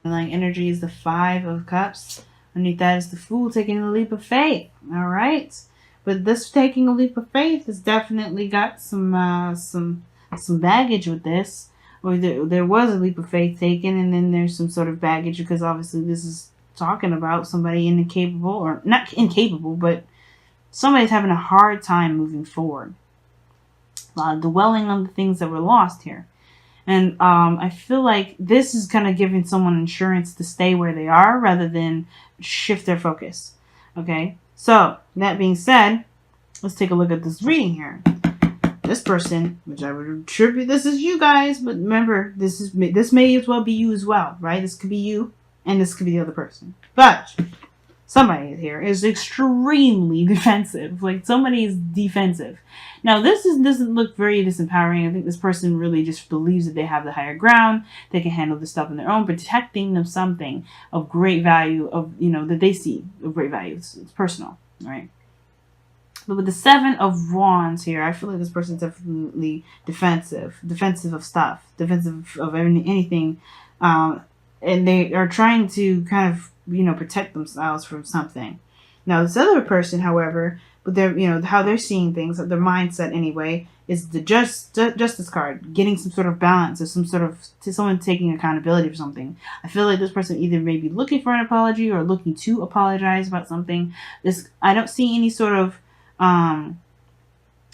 Like energy is the Five of Cups. Underneath that is the Fool taking a leap of faith. All right, but this taking a leap of faith has definitely got some baggage with this. Or there was a leap of faith taken, and then there's some sort of baggage because obviously this is talking about somebody incapable, or not incapable, but somebody's having a hard time moving forward, dwelling on the things that were lost here. And I feel like this is kind of giving someone insurance to stay where they are rather than shift their focus. Okay, so that being said, let's take a look at this reading here. This person, which I would attribute this is you guys, but remember, this may as well be you as well, right? This could be you, and this could be the other person. But somebody here is extremely defensive. Like somebody is defensive. Now doesn't look very disempowering. I think this person really just believes that they have the higher ground. They can handle this stuff on their own, protecting of something of great value that they see of great value. It's personal, right? But with the Seven of Wands here, I feel like this person's definitely defensive of stuff, defensive of anything, and they are trying to kind of protect themselves from something. Now this other person, however, but they're how they're seeing things, their mindset anyway, is the justice card, getting some sort of balance or some sort of someone taking accountability for something. I feel like this person either may be looking for an apology or looking to apologize about something. I don't see any sort of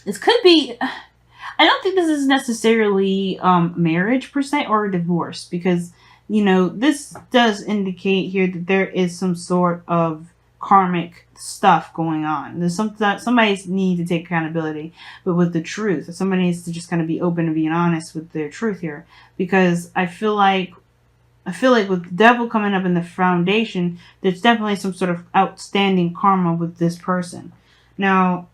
this could be. I don't think this is necessarily marriage per se or a divorce, because this does indicate here that there is some sort of karmic stuff going on. There's somebody needs to take accountability, but with the truth. Somebody needs to just kind of be open and being honest with their truth here, because I feel like with the Devil coming up in the foundation, there's definitely some sort of outstanding karma with this person. Now,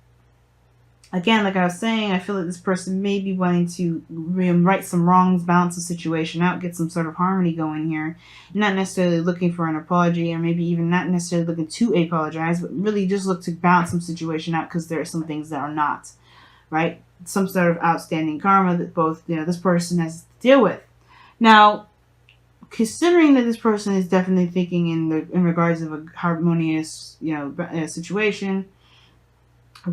again, like I was saying, I feel like this person may be wanting to right some wrongs, balance the situation out, get some sort of harmony going here. Not necessarily looking for an apology, or maybe even not necessarily looking to apologize, but really just look to balance some situation out, because there are some things that are not, right? Some sort of outstanding karma that both, this person has to deal with. Now, considering that this person is definitely thinking in regards of a harmonious, situation,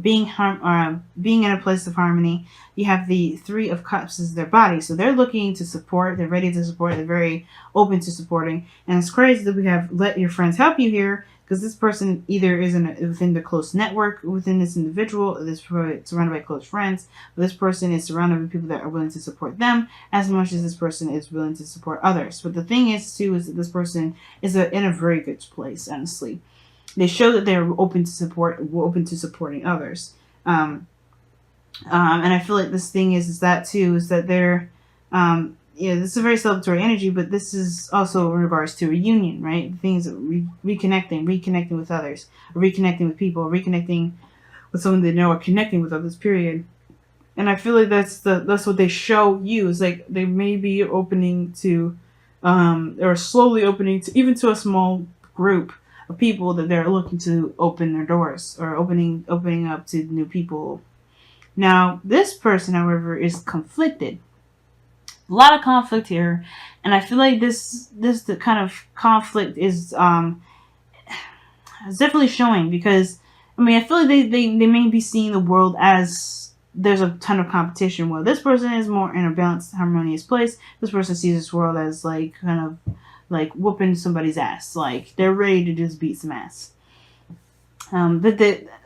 being in a place of harmony, you have the Three of Cups as their body. So they're looking to support, they're ready to support, they're very open to supporting. And it's crazy that we have let your friends help you here, because this person either is within the close network within this individual, or this surrounded by close friends, but this person is surrounded by people that are willing to support them as much as this person is willing to support others. But the thing is too, is that this person is in a very good place, honestly. They show that they're open to supporting others. And I feel like this thing is that they're, this is a very celebratory energy, but this is also in regards to reunion, right? Things that reconnecting with others, reconnecting with people, reconnecting with someone they know, or connecting with others, period. And I feel like that's what they show you, is like they may be opening to, or slowly opening to, even to a small group of people that they're looking to open their doors, or opening up to new people. Now, this person, however, is conflicted. A lot of conflict here, and I feel like this the kind of conflict is definitely showing, because I feel like they may be seeing the world as there's a ton of competition. Well, this person is more in a balanced, harmonious place. This person sees this world as like kind of like whooping somebody's ass. Like they're ready to just beat some ass. But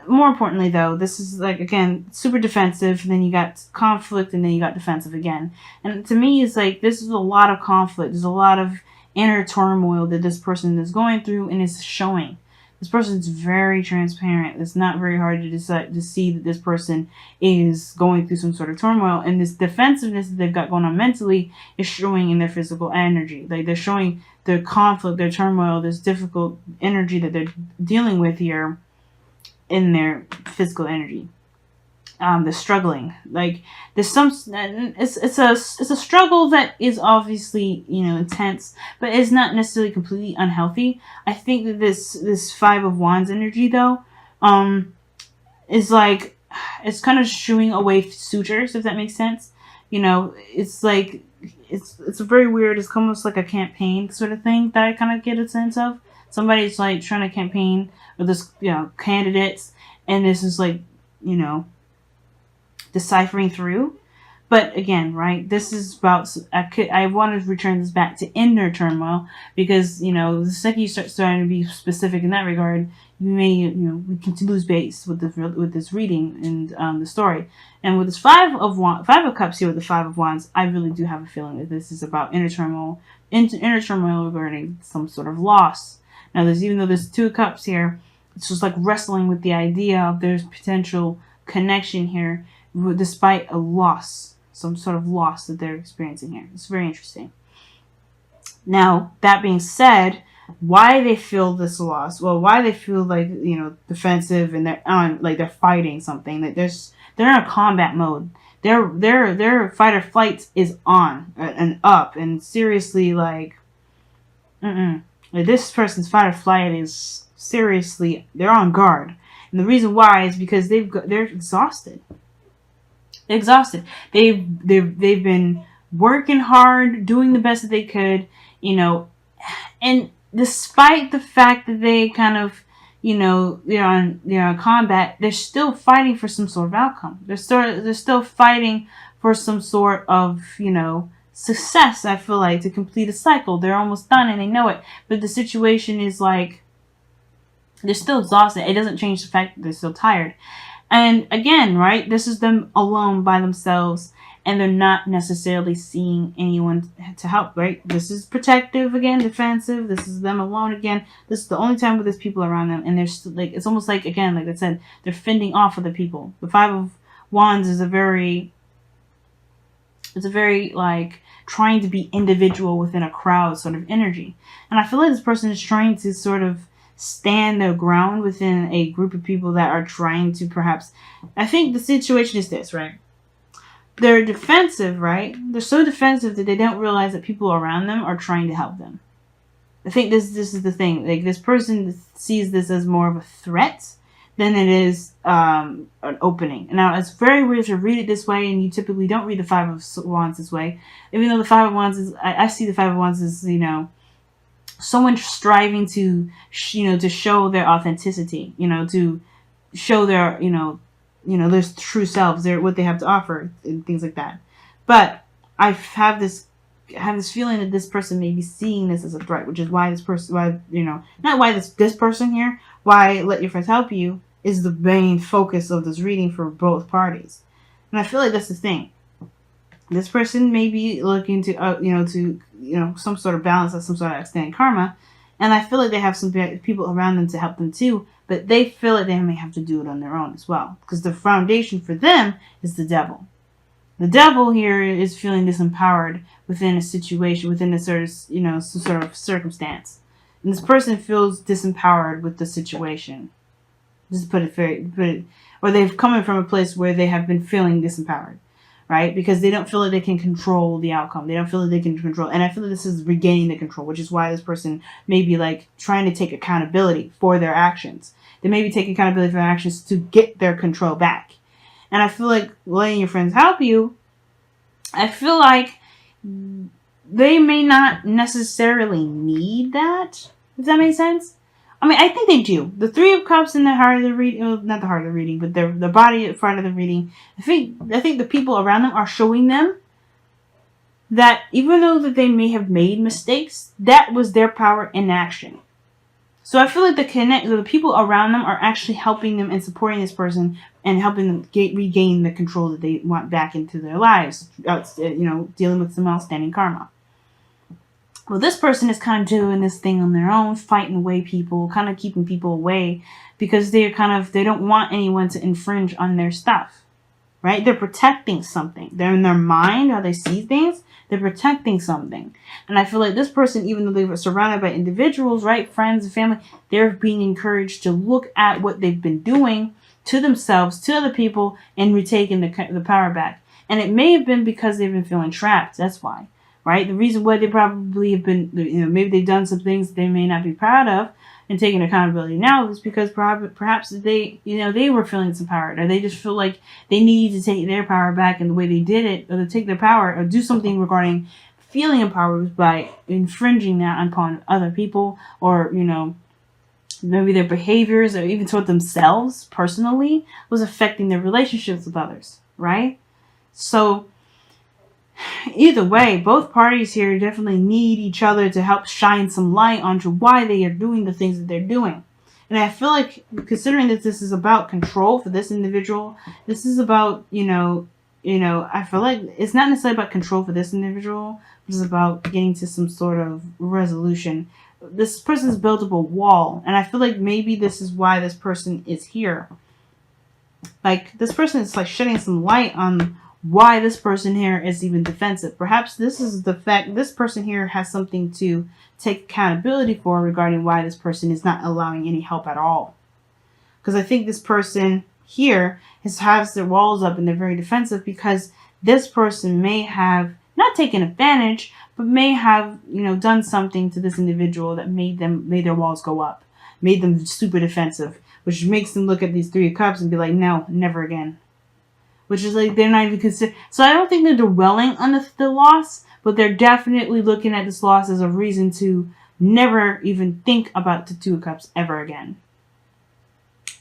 more importantly, though, this is like, again, super defensive. And then you got conflict, and then you got defensive again. And to me, it's like this is a lot of conflict. There's a lot of inner turmoil that this person is going through, and is showing. This person is very transparent. It's not very hard to see that this person is going through some sort of turmoil, and this defensiveness that they've got going on mentally is showing in their physical energy. Like they're showing their conflict, their turmoil, this difficult energy that they're dealing with here in their physical energy. They're struggling. Like there's it's a struggle that is obviously intense, but it's not necessarily completely unhealthy. I think that this Five of Wands energy, though, is like, it's kind of shooing away sutures, if that makes sense. It's like it's a very weird. It's almost like a campaign sort of thing that I kind of get a sense of. Somebody's like trying to campaign with this, candidates, and this is like, you know, deciphering through. But again, right, this is about, I want to return this back to inner turmoil, because, the second you start starting to be specific in that regard, you may, we can lose base with this reading and the story. And with this five of cups here with the 5 of wands, I really do have a feeling that this is about inner turmoil regarding some sort of loss. Now, even though there's 2 of cups here, it's just like wrestling with the idea of there's potential connection here, despite a loss. Some sort of loss that they're experiencing here. It's very interesting. Now, that being said, why they feel this loss? Well, why they feel like, defensive, and they're fighting something. That they're in a combat mode. Their fight or flight is on and up, and seriously, like this person's fight or flight is seriously, they're on guard. And the reason why is because they're exhausted. Exhausted. They've been working hard, doing the best that they could, and despite the fact that they kind of, they're on combat, they're still fighting for some sort of outcome. They're still fighting for some sort of, success. I feel like, to complete a cycle. They're almost done and they know it, but the situation is like they're still exhausted. It doesn't change the fact that they're still tired. And again, right, this is them alone by themselves, and they're not necessarily seeing anyone to help, right? This is protective again, defensive. This is them alone again. This is the only time where there's people around them, and they're still, like, it's almost like, again, like I said, they're fending off other people. The 5 of wands is a very like trying to be individual within a crowd sort of energy. And I feel like this person is trying to sort of stand their ground within a group of people that are trying to perhaps, I think the situation is this, right? They're defensive, right? They're so defensive that they don't realize that people around them are trying to help them. I think this is the thing. Like, this person sees this as more of a threat than it is an opening. Now, it's very weird to read it this way, and you typically don't read the 5 of wands this way. Even though the 5 of wands is, I see the 5 of wands as, someone striving to, to show their authenticity, to show their, their true selves, what they have to offer, and things like that. But I have this feeling that this person may be seeing this as a threat, which is why this person, not why this person here, why let your friends help you is the main focus of this reading for both parties. And I feel like that's the thing. This person may be looking to, some sort of balance of some sort of extended karma. And I feel like they have some people around them to help them too. But they feel like they may have to do it on their own as well. Because the foundation for them is the devil. The devil here is feeling disempowered within a situation, within a sort of, some sort of circumstance. And this person feels disempowered with the situation. Just or they've come from a place where they have been feeling disempowered. Right? Because they don't feel like they can control the outcome. They don't feel like they can control. And I feel like this is regaining the control, which is why this person may be like trying to take accountability for their actions. They may be taking accountability for their actions to get their control back. And I feel like letting your friends help you, I feel like they may not necessarily need that, if that makes sense. I mean, I think they do. The 3 of cups in the heart of the reading, well, not the heart of the reading, but the body part of the reading. I think the people around them are showing them that even though that they may have made mistakes, that was their power in action. So I feel like the people around them are actually helping them and supporting this person and helping them regain the control that they want back into their lives. Dealing with some outstanding karma. Well, this person is kind of doing this thing on their own, fighting away people, kind of keeping people away because they don't want anyone to infringe on their stuff, right? They're protecting something. They're in their mind, how they see things, they're protecting something. And I feel like this person, even though they were surrounded by individuals, right, friends and family, they're being encouraged to look at what they've been doing to themselves, to other people, and retaking the power back. And it may have been because they've been feeling trapped. That's why. Right? The reason why they probably have been, maybe they've done some things they may not be proud of and taking accountability now is because perhaps they were feeling disempowered, or they just feel like they need to take their power back, and the way they did it, or to take their power or do something regarding feeling empowered by infringing that upon other people, or maybe their behaviors, or even toward themselves personally, was affecting their relationships with others, right? So either way, both parties here definitely need each other to help shine some light onto why they are doing the things that they're doing. And I feel like, considering that this is about control for this individual, this is about, I feel like it's not necessarily about control for this individual, but it's about getting to some sort of resolution. This person's built up a wall, and I feel like maybe this is why this person is here. Like, this person is like shedding some light on why this person here is even defensive. Perhaps this is the fact this person here has something to take accountability for regarding why this person is not allowing any help at all. Because I think this person here has their walls up and they're very defensive because this person may have not taken advantage, but may have, done something to this individual that made their walls go up, made them super defensive, which makes them look at these 3 of Cups and be like, no, never again. Which is like, they're not even considered. So I don't think they're dwelling on the loss, but they're definitely looking at this loss as a reason to never even think about the 2 of Cups ever again.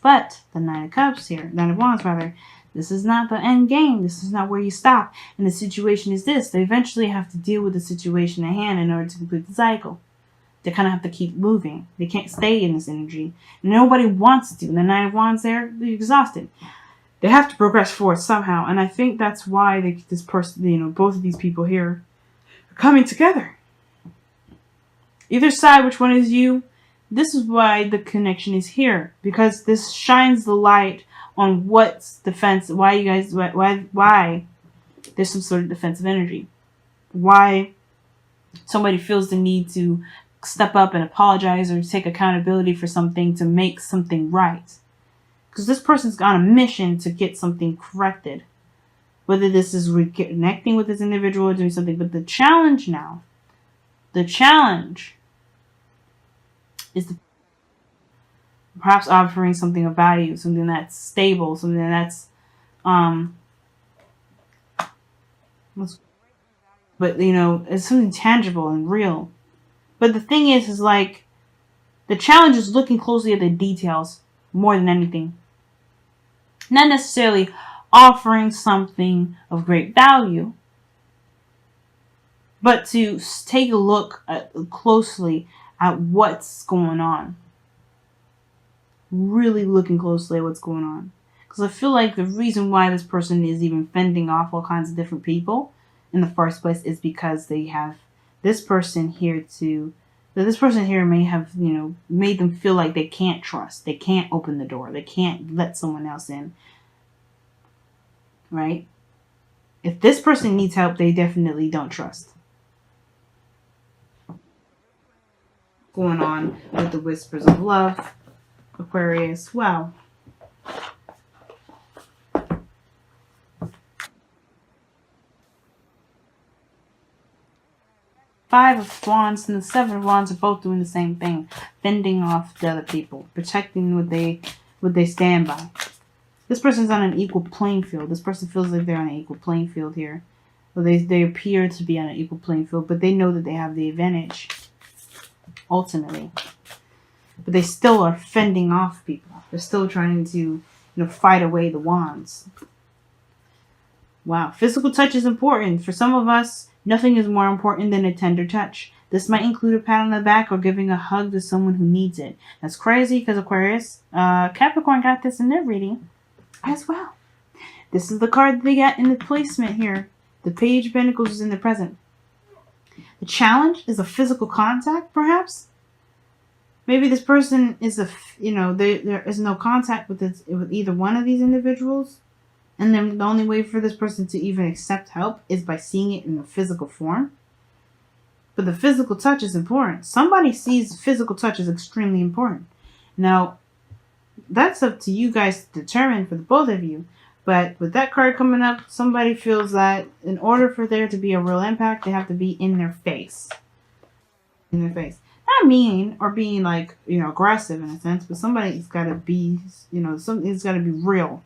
But the 9 of Cups here, 9 of Wands rather, this is not the end game. This is not where you stop. And the situation is this. They eventually have to deal with the situation at hand in order to complete the cycle. They kind of have to keep moving. They can't stay in this energy. Nobody wants to. The 9 of Wands there, they're exhausted. They have to progress forward somehow. And I think that's why this person, both of these people here are coming together. Either side, which one is you? This is why the connection is here. Because this shines the light on what's defense, why there's some sort of defensive energy. Why somebody feels the need to step up and apologize or take accountability for something to make something right. Because this person's on a mission to get something corrected. Whether this is reconnecting with this individual or doing something. But the challenge is perhaps offering something of value, something that's stable, something that's it's something tangible and real. But the thing is like, the challenge is looking closely at the details more than anything. Not necessarily offering something of great value, but to take a look closely at what's going on. Really looking closely at what's going on. Because I feel like the reason why this person is even fending off all kinds of different people in the first place is because they have this person here this person here may have, made them feel like they can't trust. They can't open the door. They can't let someone else in. Right? If this person needs help, they definitely don't trust. Going on with the whispers of love, Aquarius. Wow. Five of Wands and the 7 of Wands are both doing the same thing. Fending off the other people. Protecting what they stand by. This person's on an equal playing field. This person feels like they're on an equal playing field here. Well, they appear to be on an equal playing field, but they know that they have the advantage. Ultimately. But they still are fending off people. They're still trying to, fight away the wands. Wow. Physical touch is important. For some of us, nothing is more important than a tender touch. This might include a pat on the back or giving a hug to someone who needs it. That's crazy because Aquarius, Capricorn got this in their reading as well. This is the card they got in the placement here. The Page of Pentacles is in the present. The challenge is a physical contact, perhaps. Maybe this person is there is no contact with either one of these individuals. And then the only way for this person to even accept help is by seeing it in a physical form. But the physical touch is important. Somebody sees physical touch as extremely important. Now, that's up to you guys to determine for the both of you. But with that card coming up, somebody feels that in order for there to be a real impact, they have to be in their face. In their face. Not mean or being aggressive in a sense, but somebody's got to be, something's got to be real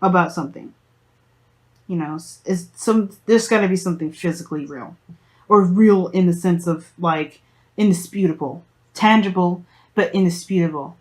about something. There's got to be something physically real. or real in the sense of like indisputable, tangible but indisputable.